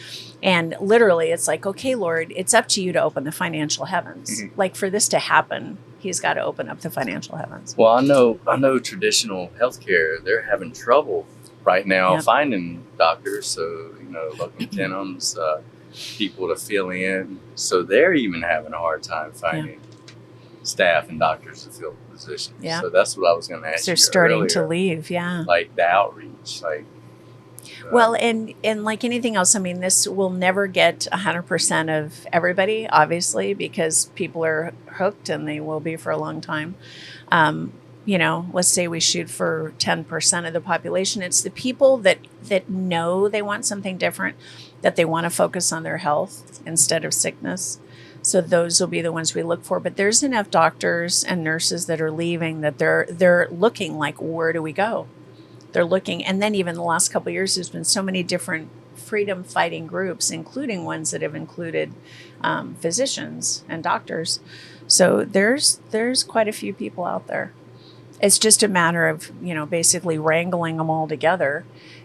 And literally it's like, okay, Lord, it's up to you to open the financial heavens. Like, for this to happen, he's got to open up the financial heavens. Well, I know traditional healthcare, they're having trouble right now finding doctors. So, local tenants, people to fill in. So they're even having a hard time finding staff and doctors to fill positions. Yeah. So that's what I was going to ask you. They're starting earlier. to leave. Yeah. Like the outreach, Well, and like anything else, I mean, this will never get 100% of everybody, obviously, because people are hooked, and they will be for a long time. Let's say we shoot for 10% of the population. It's the people that know they want something different, that they want to focus on their health instead of sickness. So those will be the ones we look for. But there's enough doctors and nurses that are leaving that they're looking like, where do we go? They're looking. And then even the last couple of years, there's been so many different freedom fighting groups, including ones that have included physicians and doctors. So there's quite a few people out there. It's just a matter of, basically wrangling them all together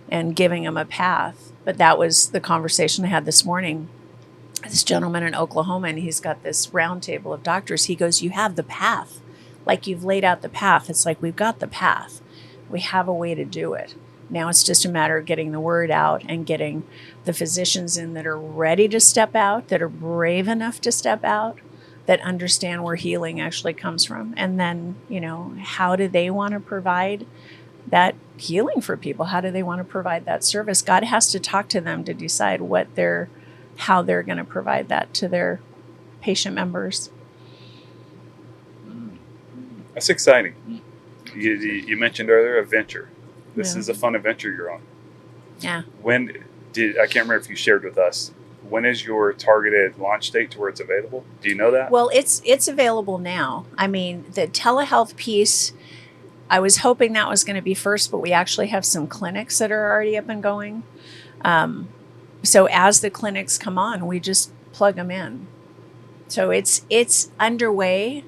and giving them a path. But that was the conversation I had this morning. This gentleman in Oklahoma, and he's got this round table of doctors. He goes, you have the path. Like, you've laid out the path. It's like, we've got the path. We have a way to do it. Now it's just a matter of getting the word out and getting the physicians in that are ready to step out, that are brave enough to step out, that understand where healing actually comes from. And then, how do they want to provide that healing for people? How do they want to provide that service? God has to talk to them to decide how they're going to provide that to their patient members. That's exciting. You mentioned earlier a venture. This is a fun adventure you're on. Yeah. I can't remember if you shared with us, when is your targeted launch date to where it's available? Do you know that? Well, it's available now. I mean, the telehealth piece, I was hoping that was going to be first, but we actually have some clinics that are already up and going. So as the clinics come on, we just plug them in. So it's underway.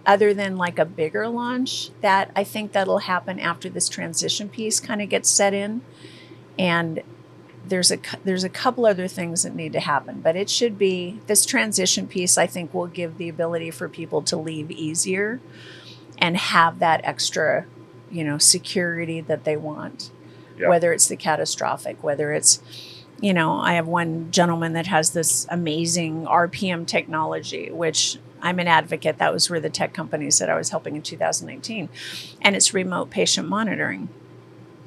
Other than like a bigger launch, that I think that'll happen after this transition piece kind of gets set in. And there's a couple other things that need to happen, but it should be this transition piece. I think will give the ability for people to leave easier and have that extra, security that they want. Yeah. Whether it's the catastrophic, whether it's, I have one gentleman that has this amazing RPM technology, which I'm an advocate. That was where the tech companies that I was helping in 2019. And it's remote patient monitoring.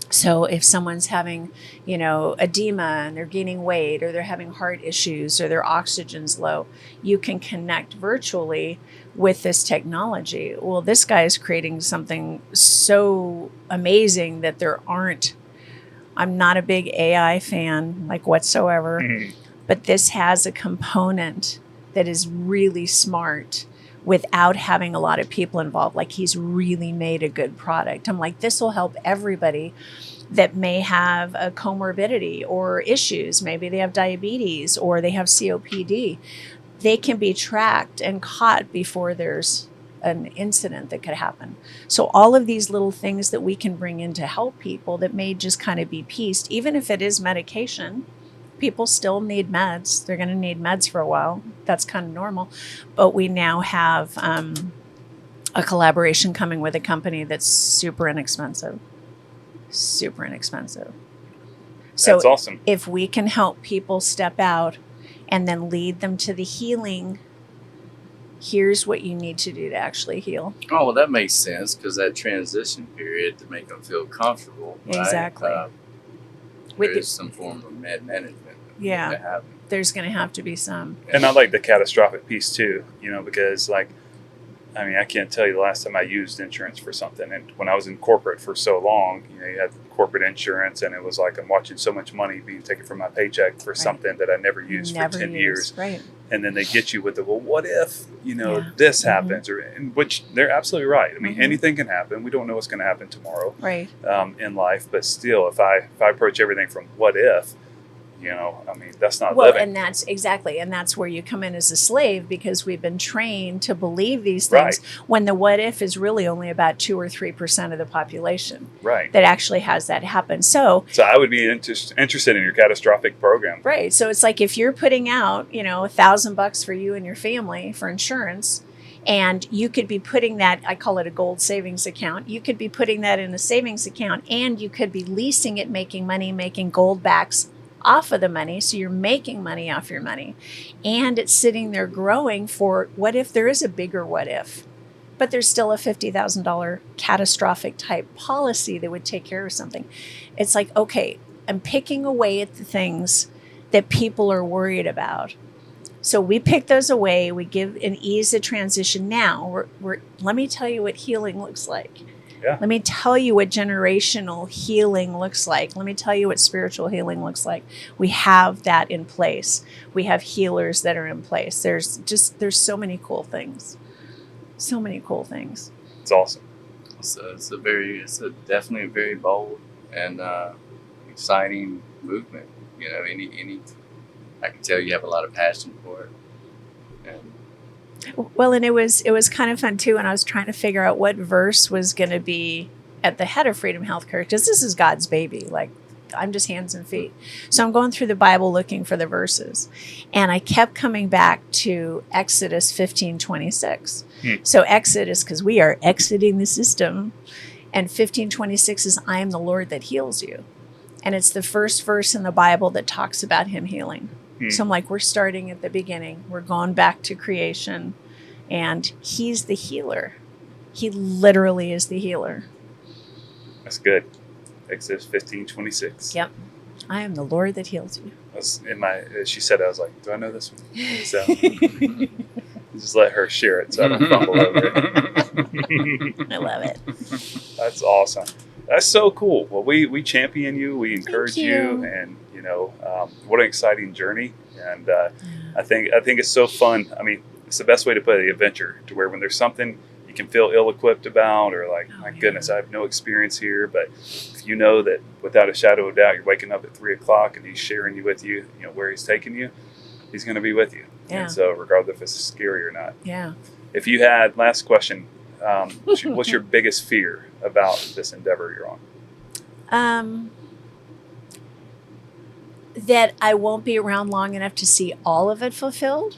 So if someone's having, edema and they're gaining weight, or they're having heart issues, or their oxygen's low, you can connect virtually with this technology. Well, this guy is creating something so amazing that I'm not a big AI fan, like, whatsoever, but this has a component that is really smart without having a lot of people involved. Like, he's really made a good product. I'm like, this will help everybody that may have a comorbidity or issues. Maybe they have diabetes or they have COPD. They can be tracked and caught before there's an incident that could happen. So all of these little things that we can bring in to help people that may just kind of be pieced, even if it is medication. People still need meds. They're going to need meds for a while. That's kind of normal. But we now have a collaboration coming with a company that's super inexpensive. Super inexpensive. So that's awesome. If we can help people step out and then lead them to the healing, here's what you need to do to actually heal. Oh, well, that makes sense, because that transition period to make them feel comfortable. Right? Exactly. There's some form of med management. Yeah, there's going to have to be some. And I like the catastrophic piece too, because I can't tell you the last time I used insurance for something. And when I was in corporate for so long, you had corporate insurance, and it was like I'm watching so much money being taken from my paycheck for something that I never used for 10 years. Right. And then they get you with the, well, what if, this happens? Which they're absolutely right. I mean, anything can happen. We don't know what's going to happen tomorrow in life. But still, if I approach everything from what if, that's not living. And that's where you come in as a slave, because we've been trained to believe these things when the what if is really only about 2 or 3% of the population that actually has that happen. So I would be interested in your catastrophic program. Right. So it's like, if you're putting out, $1,000 for you and your family for insurance, and you could be putting that, I call it a gold savings account. You could be putting that in a savings account, and you could be leasing it, making money, making gold backs off of the money. So you're making money off your money, and it's sitting there growing for what if there is a bigger what if, but there's still a $50,000 catastrophic type policy that would take care of something. It's like, okay, I'm picking away at the things that people are worried about. So we pick those away. We give and ease the transition. Now let me tell you what healing looks like. Yeah. Let me tell you what generational healing looks like. Let me tell you what spiritual healing looks like. We have that in place. We have healers that are in place. There's so many cool things. So many cool things. It's awesome. So it's definitely a very bold and exciting movement. You know, I can tell you have a lot of passion for it. And Well, and it was kind of fun too when I was trying to figure out what verse was going to be at the head of Freedom Healthcare, because this is God's baby. Like, I'm just hands and feet. So I'm going through the Bible looking for the verses, and I kept coming back to Exodus 15:26. So Exodus, because we are exiting the system, and 15:26 is I am the Lord that heals you, and it's the first verse in the Bible that talks about Him healing. So I'm like, we're starting at the beginning. We're going back to creation, and He's the healer. He literally is the healer. That's good. Exodus 15:26. Yep. I am the Lord that heals you. As she said, I was like, do I know this one? So just let her share it so I don't fumble over it. I love it. That's awesome. That's so cool. Well, we champion you. We encourage you. And, what an exciting journey. And I think it's so fun. I mean, it's the best way to put it, the adventure, to where when there's something you can feel ill-equipped about, or like, my goodness, I have no experience here. But if you know that without a shadow of doubt, you're waking up at 3:00 and He's sharing with you, where He's taking you, He's going to be with you. Yeah. And so regardless if it's scary or not. Yeah. If you had, last question, what's your biggest fear about this endeavor you're on? That I won't be around long enough to see all of it fulfilled.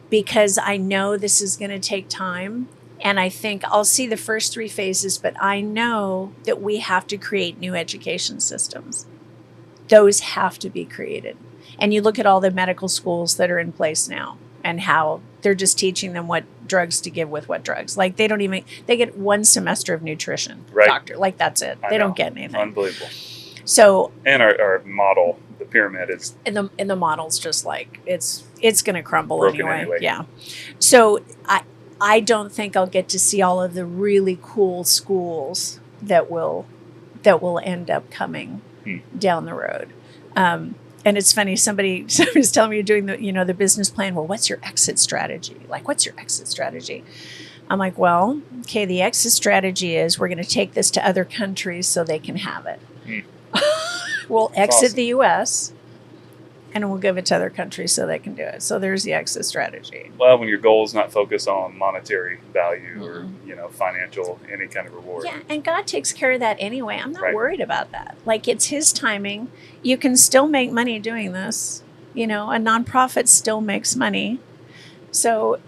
Because I know this is going to take time. And I think I'll see the first 3 phases, but I know that we have to create new education systems. Those have to be created. And you look at all the medical schools that are in place now and how they're just teaching them what drugs to give with what drugs. Like they get 1 semester of nutrition, right. Doctor. Like that's it. They don't get anything. Unbelievable. So, and our model, the pyramid is, and the model's just like, it's going to crumble anyway. Yeah. So I don't think I'll get to see all of the really cool schools that will end up coming down the road. And it's funny, somebody was telling me, you're doing the business plan. Well, what's your exit strategy? Like, what's your exit strategy? I'm like, well, okay, the exit strategy is we're going to take this to other countries so they can have it. We'll exit the U.S. and we'll give it to other countries so they can do it. So there's the exit strategy. Well, when your goal is not focused on monetary value or, financial, any kind of reward. Yeah, and God takes care of that anyway. I'm not worried about that. Like, it's His timing. You can still make money doing this. A nonprofit still makes money. So,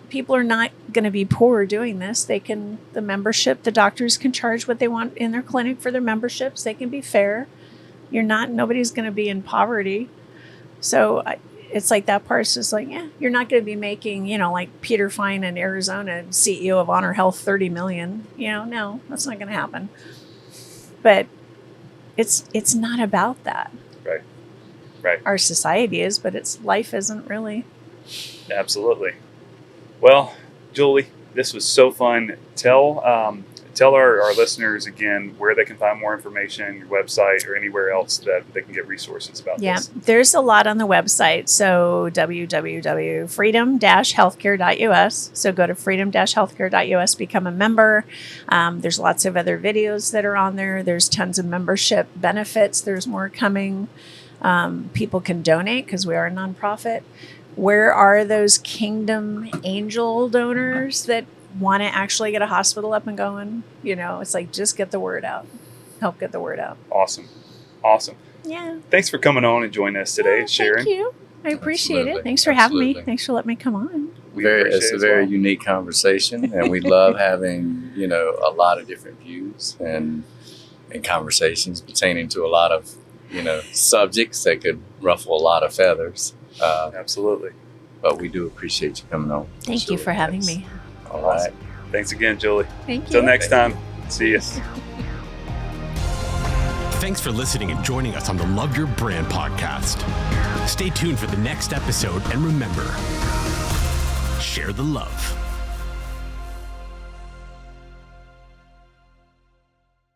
people are not going to be poor doing this. The membership, the doctors can charge what they want in their clinic for their memberships. They can be fair. Nobody's going to be in poverty. So it's like that part's just like, you're not going to be making, like Peter Fine in Arizona, CEO of Honor Health, $30 million. No, that's not going to happen. But it's not about that. Right. Our society is, but life isn't really. Absolutely. Well, Julie, this was so fun. Tell our listeners again where they can find more information, your website, or anywhere else that they can get resources about this. Yeah, there's a lot on the website. So www.freedom-healthcare.us. So go to freedom-healthcare.us, become a member. There's lots of other videos that are on there. There's tons of membership benefits. There's more coming. People can donate because we are a nonprofit. Where are those kingdom angel donors that want to actually get a hospital up and going? It's like, just get the word out. Help get the word out. Awesome. Yeah. Thanks for coming on and joining us today, Sharon. Thank you. I appreciate it. Thanks for having me. Thanks for letting me come on. It's a very unique conversation, and we love having, a lot of different views and conversations pertaining to a lot of, subjects that could ruffle a lot of feathers. Absolutely. But we do appreciate you coming on. Thank you for having me. All right. Thanks again, Julie. Thank you. Until next time. See you. Thanks for listening and joining us on the Love Your Brand podcast. Stay tuned for the next episode, and remember, share the love.